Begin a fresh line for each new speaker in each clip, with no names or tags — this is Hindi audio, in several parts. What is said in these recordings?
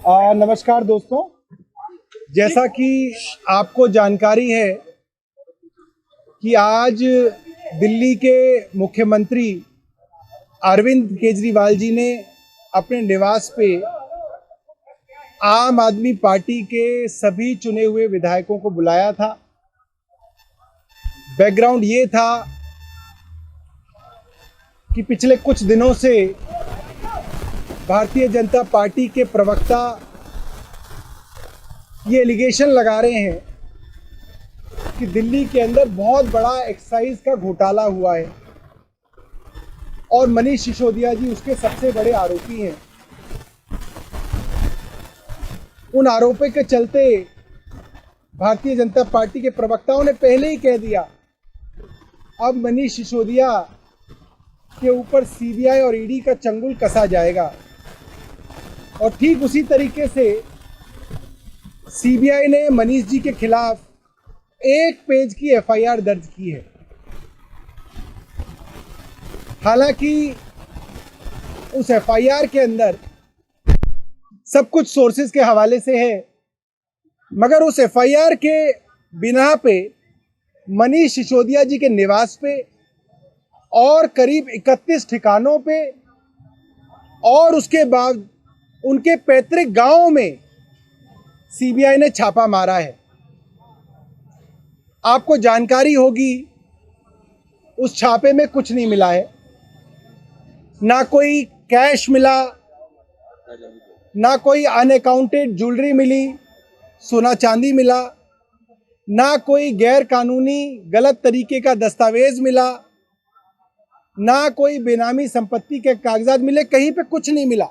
नमस्कार दोस्तों, जैसा कि आपको जानकारी है कि आज दिल्ली के मुख्यमंत्री अरविंद केजरीवाल जी ने अपने निवास पे आम आदमी पार्टी के सभी चुने हुए विधायकों को बुलाया था। बैकग्राउंड ये था कि पिछले कुछ दिनों से भारतीय जनता पार्टी के प्रवक्ता ये एलिगेशन लगा रहे हैं कि दिल्ली के अंदर बहुत बड़ा एक्साइज का घोटाला हुआ है और मनीष सिसोदिया जी उसके सबसे बड़े आरोपी हैं। उन आरोपों के चलते भारतीय जनता पार्टी के प्रवक्ताओं ने पहले ही कह दिया, अब मनीष सिसोदिया के ऊपर सीबीआई और ईडी का चंगुल कसा जाएगा। और ठीक उसी तरीके से सीबीआई ने मनीष जी के खिलाफ 1 पेज की एफआईआर दर्ज की है। हालांकि उस एफआईआर के अंदर सब कुछ सोर्सेज के हवाले से है, मगर उस एफआईआर के बिना पे मनीष सिसोदिया जी के निवास पे और करीब 31 ठिकानों पे और उसके बाद उनके पैतृक गांवों में सीबीआई ने छापा मारा है। आपको जानकारी होगी उस छापे में कुछ नहीं मिला है, ना कोई कैश मिला, ना कोई अनअकाउंटेड ज्वेलरी मिली, सोना चांदी मिला, ना कोई गैर कानूनी गलत तरीके का दस्तावेज मिला, ना कोई बेनामी संपत्ति के कागजात मिले, कहीं पे कुछ नहीं मिला।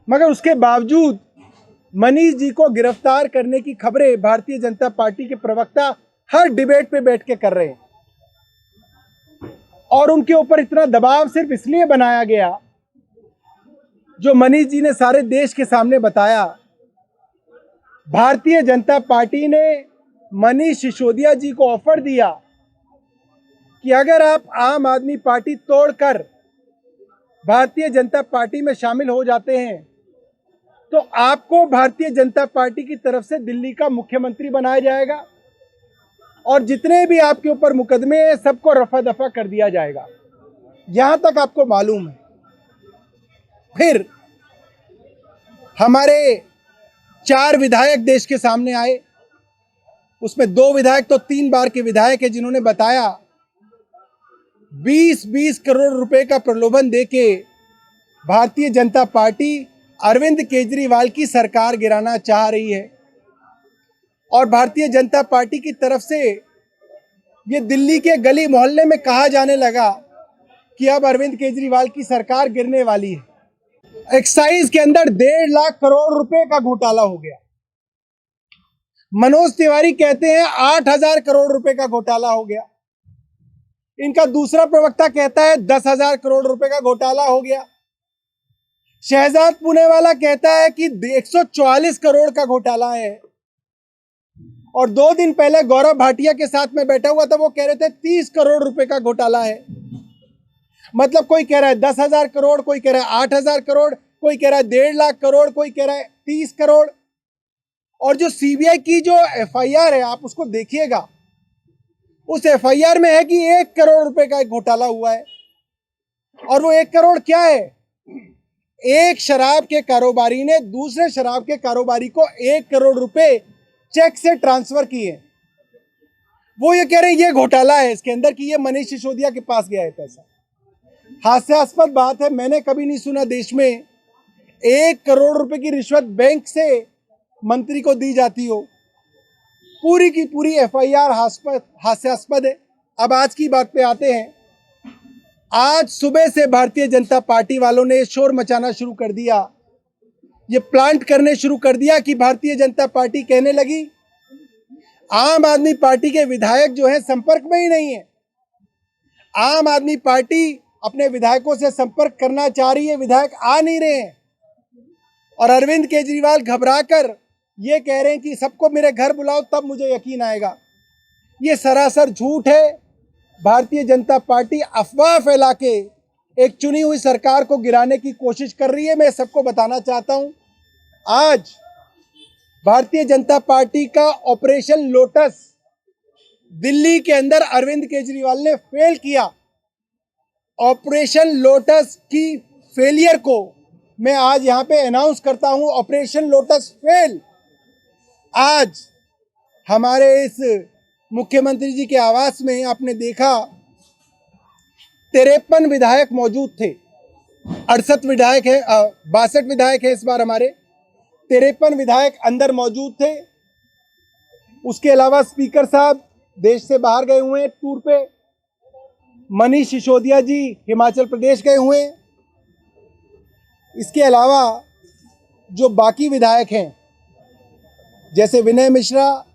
मगर उसके बावजूद मनीष जी को गिरफ्तार करने की खबरें भारतीय जनता पार्टी के प्रवक्ता हर डिबेट पे बैठ के कर रहे हैं और उनके ऊपर इतना दबाव सिर्फ इसलिए बनाया गया, जो मनीष जी ने सारे देश के सामने बताया। भारतीय जनता पार्टी ने मनीष सिसोदिया जी को ऑफर दिया कि अगर आप आम आदमी पार्टी तोड़कर भारतीय जनता पार्टी में शामिल हो जाते हैं तो आपको भारतीय जनता पार्टी की तरफ से दिल्ली का मुख्यमंत्री बनाया जाएगा और जितने भी आपके ऊपर मुकदमे हैं सबको रफा दफा कर दिया जाएगा। यहां तक आपको मालूम है। फिर हमारे 4 विधायक देश के सामने आए, उसमें 2 विधायक तो 3 बार के विधायक है, जिन्होंने बताया 20-20 करोड़ रुपए का प्रलोभन देके भारतीय जनता पार्टी अरविंद केजरीवाल की सरकार गिराना चाह रही है। और भारतीय जनता पार्टी की तरफ से ये दिल्ली के गली मोहल्ले में कहा जाने लगा कि अब अरविंद केजरीवाल की सरकार गिरने वाली है। एक्साइज के अंदर 1.5 लाख करोड़ रुपए का घोटाला हो गया। मनोज तिवारी कहते हैं 8,000 करोड़ रुपए का घोटाला हो गया। इनका दूसरा प्रवक्ता कहता है 10,000 करोड़ रुपए का घोटाला हो गया। शहजाद पुणेवाला कहता है कि 144 करोड़ का घोटाला है। और 2 दिन पहले गौरव भाटिया के साथ में बैठा हुआ था, वो कह रहे थे 30 करोड़ रुपए का घोटाला है। मतलब कोई कह रहा है 10,000 करोड़, कोई कह रहा है 8,000 करोड़, कोई कह रहा है 1.5 लाख करोड़, कोई कह रहा है 30 करोड़। और जो सीबीआई की जो एफआईआर है आप उसको देखिएगा, उस एफआईआर में है कि 1 करोड़ रुपए का एक घोटाला हुआ है। और वो 1 करोड़ क्या है? एक शराब के कारोबारी ने दूसरे शराब के कारोबारी को 1 करोड़ रुपए चेक से ट्रांसफर किए। वो ये कह रहे हैं ये घोटाला है इसके अंदर कि ये मनीष सिसोदिया के पास गया है पैसा। हास्यास्पद बात है, मैंने कभी नहीं सुना देश में 1 करोड़ रुपए की रिश्वत बैंक से मंत्री को दी जाती हो। पूरी की पूरी एफआईआर हास्यास्पद है। अब आज की बात पे आते हैं। आज सुबह से भारतीय जनता पार्टी वालों ने शोर मचाना शुरू कर दिया, ये प्लांट करने शुरू कर दिया कि भारतीय जनता पार्टी कहने लगी आम आदमी पार्टी के विधायक जो हैं संपर्क में ही नहीं है। आम आदमी पार्टी अपने विधायकों से संपर्क करना चाह रही है, विधायक आ नहीं रहे हैं। और अरविंद केजरीवाल घबराकर ये कह रहे हैं कि सबको मेरे घर बुलाओ तब मुझे यकीन आएगा। ये सरासर झूठ है। भारतीय जनता पार्टी अफवाह फैला के एक चुनी हुई सरकार को गिराने की कोशिश कर रही है। मैं सबको बताना चाहता हूं आज भारतीय जनता पार्टी का ऑपरेशन लोटस दिल्ली के अंदर अरविंद केजरीवाल ने फेल किया। ऑपरेशन लोटस की फेलियर को मैं आज यहां पे अनाउंस करता हूं, ऑपरेशन लोटस फेल। आज हमारे इस मुख्यमंत्री जी के आवास में आपने देखा 53 विधायक मौजूद थे। 68 विधायक है, 62 विधायक है इस बार हमारे। 53 विधायक अंदर मौजूद थे। उसके अलावा स्पीकर साहब देश से बाहर गए हुए हैं टूर पे। मनीष सिसोदिया जी हिमाचल प्रदेश गए हुए हैं। इसके अलावा जो बाकी विधायक हैं जैसे विनय मिश्रा,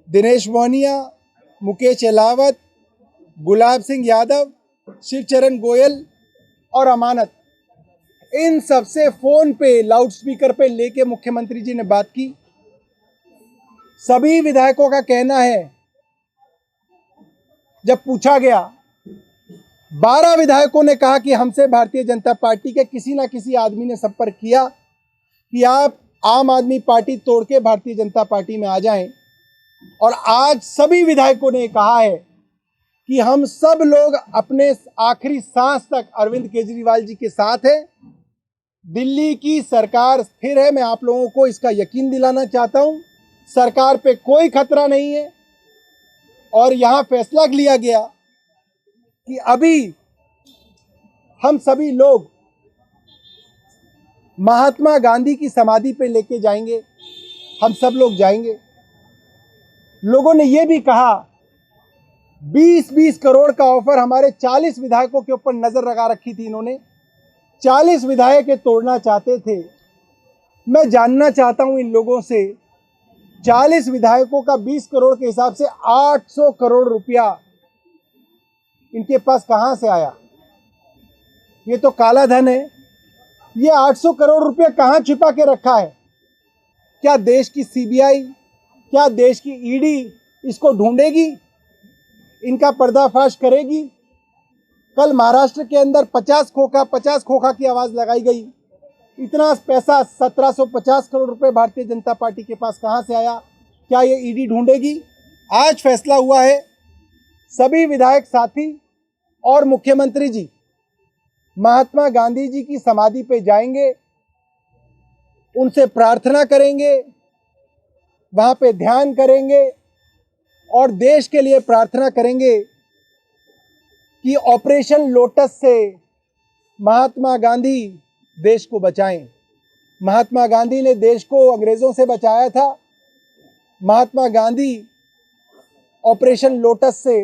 दिनेश मोहनिया, मुकेश अहलावत, गुलाब सिंह यादव, शिवचरण गोयल और अमानत, इन सबसे फोन पे लाउड स्पीकर पे लेके मुख्यमंत्री जी ने बात की। सभी विधायकों का कहना है, जब पूछा गया 12 विधायकों ने कहा कि हमसे भारतीय जनता पार्टी के किसी ना किसी आदमी ने संपर्क किया कि आप आम आदमी पार्टी तोड़ के भारतीय जनता पार्टी में आ जाएं। और आज सभी विधायकों ने कहा है कि हम सब लोग अपने आखिरी सांस तक अरविंद केजरीवाल जी के साथ हैं। दिल्ली की सरकार स्थिर है। मैं आप लोगों को इसका यकीन दिलाना चाहता हूं, सरकार पे कोई खतरा नहीं है। और यहां फैसला लिया गया कि अभी हम सभी लोग महात्मा गांधी की समाधि पे लेके जाएंगे। हम सब लोग जाएंगे। लोगों ने यह भी कहा 20-20 करोड़ का ऑफर हमारे 40 विधायकों के ऊपर नजर लगा रखी थी। इन्होंने 40 विधायक तोड़ना चाहते थे। मैं जानना चाहता हूं इन लोगों से, 40 विधायकों का 20 करोड़ के हिसाब से 800 करोड़ रुपया इनके पास कहां से आया? ये तो काला धन है। ये 800 करोड़ रुपया कहां छिपा के रखा है? क्या देश की सीबीआई, क्या देश की ईडी इसको ढूंढेगी, इनका पर्दाफाश करेगी? कल महाराष्ट्र के अंदर 50 खोखा की आवाज लगाई गई। इतना पैसा 1750 करोड़ रुपए भारतीय जनता पार्टी के पास कहां से आया? क्या ये ईडी ढूंढेगी? आज फैसला हुआ है, सभी विधायक साथी और मुख्यमंत्री जी महात्मा गांधी जी की समाधि पे जाएंगे, उनसे प्रार्थना करेंगे, वहां पे ध्यान करेंगे और देश के लिए प्रार्थना करेंगे कि ऑपरेशन लोटस से महात्मा गांधी देश को बचाएं। महात्मा गांधी ने देश को अंग्रेजों से बचाया था। महात्मा गांधी ऑपरेशन लोटस से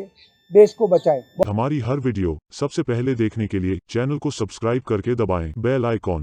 देश को बचाएं।
हमारी हर वीडियो सबसे पहले देखने के लिए चैनल को सब्सक्राइब करके दबाएं बेल आइकॉन।